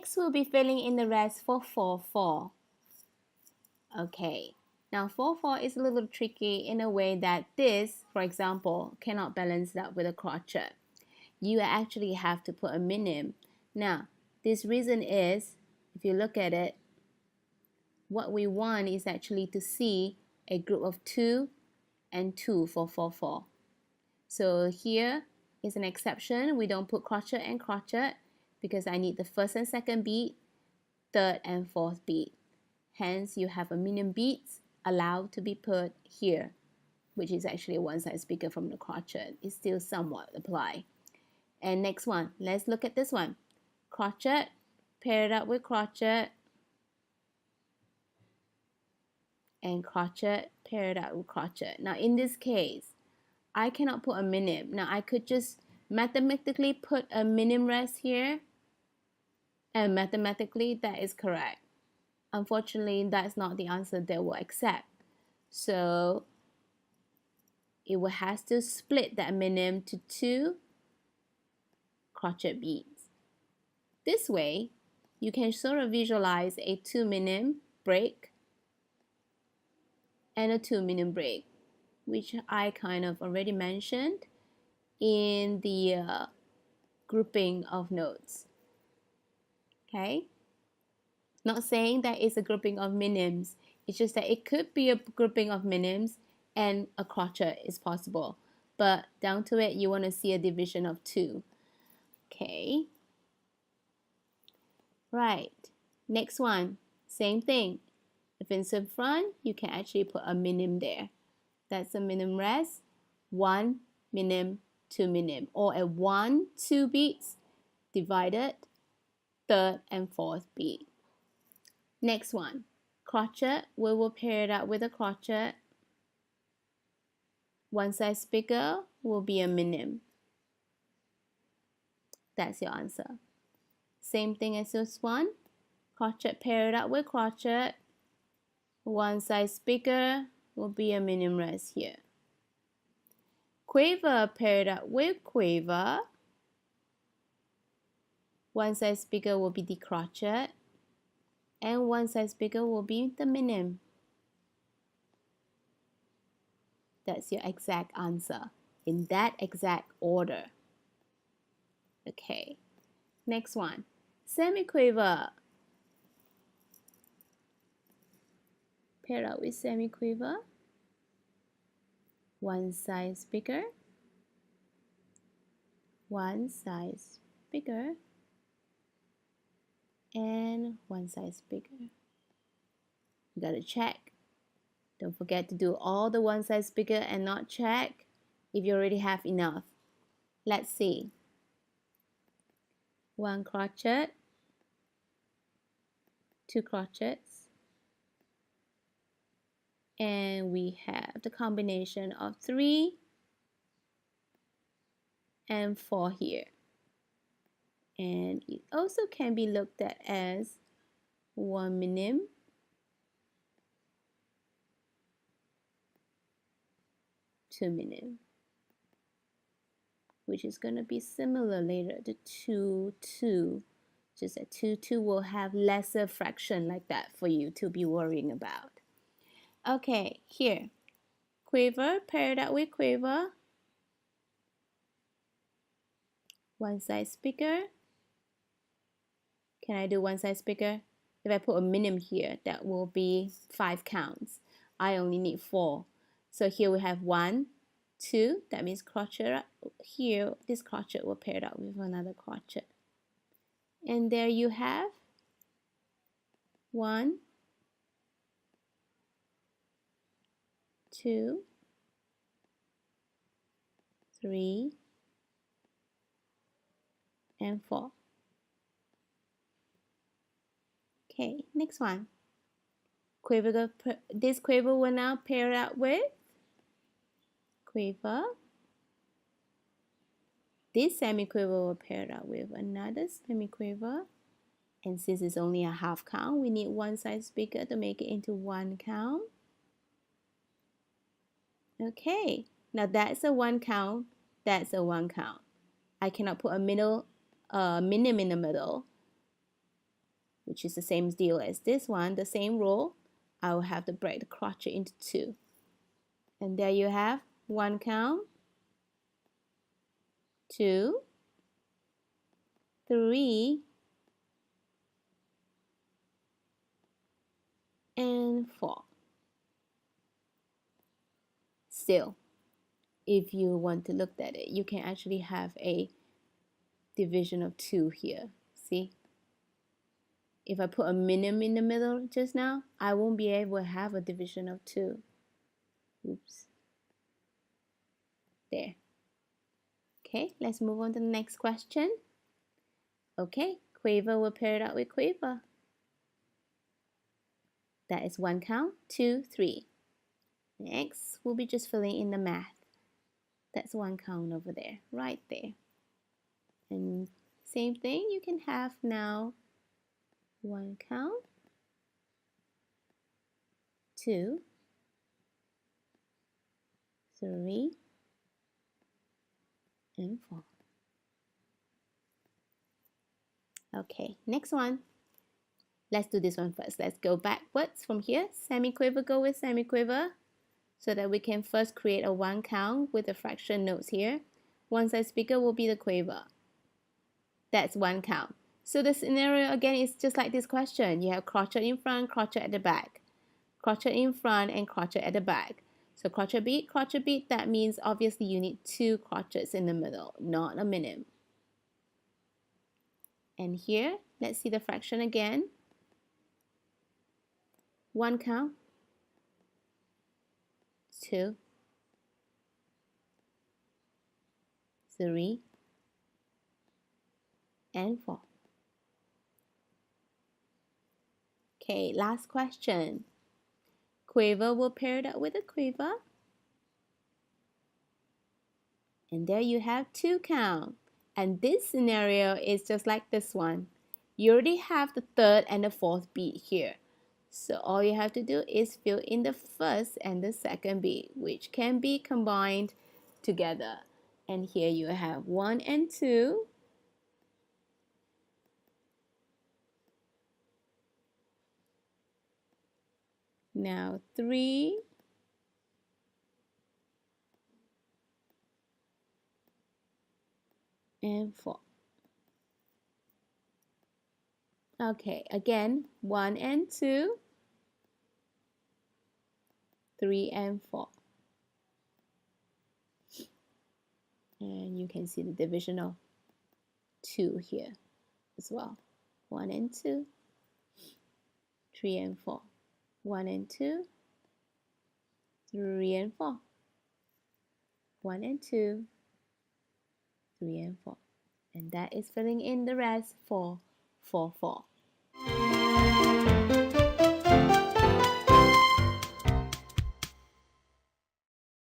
Next, we'll be filling in the rest for 4/4. Okay, now 4/4 is a little tricky in a way that this, for example, cannot balance that with a crochet. You actually have to put a minim. Now, this reason is, if you look at it, what we want is actually to see a group of 2 and 2 for 4/4. So here is an exception. We don't put crochet and crochet because I need the first and second bead, third and fourth bead. Hence, you have a minim beads allowed to be put here, which is actually one size bigger from the crochet. It still somewhat apply. And next one, let's look at this one. Crochet, pair it up with crochet, and crochet, pair it up with crochet. Now in this case, I cannot put a minim. Now I could just mathematically put a minim rest here, and mathematically that is correct. Unfortunately, that's not the answer they will accept. So it will have to split that minim to 2 crochet beads. This way, you can sort of visualize a 2 minim break and a 2 minim break, which I kind of already mentioned in the grouping of notes. Okay? Not saying that it's a grouping of minims. It's just that it could be a grouping of minims and a crochet is possible. But down to it, you want to see a division of 2. Okay. Right. Next one. Same thing. If it's in front, you can actually put a minim there. That's a minim rest. 1 minim, 2 minim. Or a 1, 2 beads divided, third and fourth bead. Next one, crochet, we will pair it up with a crochet. One size bigger will be a minim. That's your answer. Same thing as this one, crochet, pair it up with crochet. One size bigger will be a minim rest here. Quiver, pair it up with quiver. One size bigger will be the crochet. And one size bigger will be the minim. That's your exact answer in that exact order. Okay, next one, semi-quiver. Pair up with semi-quiver. One size bigger. One size bigger. And one size bigger. You gotta check. Don't forget to do all the one size bigger and not check if you already have enough. Let's see. 1 crochet, 2 crochets, and we have the combination of 3 and 4 here. And it also can be looked at as 1 minim, 2 minim, which is going to be similar later to 2, 2. Just that 2, 2 will have lesser fraction like that for you to be worrying about. Okay, here, quiver, pair it up with quiver. One size bigger. Can I do one size bigger? If I put a minim here, that will be 5 counts. I only need 4. So here we have 1, 2, that means crochet. Here, this crochet will pair it up with another crochet. And there you have 1, 2, 3, and 4. Okay, next one. Quiver, this quiver will now pair up with quiver. This semi-quiver will pair up with another semi-quiver. And since it's only a half count, we need one size bigger to make it into 1 count. Okay, now that's a 1 count, that's a 1 count. I cannot put a minim in the middle. which is the same deal as this one, the same rule. I will have to break the crochet into 2. And there you have 1 count, 2, 3, and 4. Still, if you want to look at it, you can actually have a division of 2 here. See? If I put a minimum in the middle just now, I won't be able to have a division of 2. Oops. There. Okay, let's move on to the next question. Okay, quiver will pair it up with quiver. That is 1 count, 2, 3. Next, we'll be just filling in the math. That's 1 count over there, right there. And same thing, you can have now 1 count, 2, 3, and 4. Okay, next one. Let's do this one first. Let's go backwards from here. Semi-quiver, go with semi-quiver so that we can first create a 1 count with the fraction notes here. One size bigger will be the quiver. That's 1 count. So the scenario again is just like this question. You have crochet in front, crochet at the back. Crochet in front and crochet at the back. So crochet bead, that means obviously you need 2 crochets in the middle, not a minimum. And here, let's see the fraction again. 1 count, 2, 3, and 4. Okay, last question. Quiver will pair it up with a quiver. And there you have 2 count. And this scenario is just like this one. You already have the 3rd and the 4th bead here. So all you have to do is fill in the 1st and the 2nd bead, which can be combined together. And here you have 1 and 2. Now 3. And 4. Okay, again, 1 and 2, 3 and 4. And you can see the division of 2 here as well. 1 and 2, 3 and 4. 1 and 2, 3 and 4. 1 and 2, 3 and 4. And that is filling in the rest for 4, 4.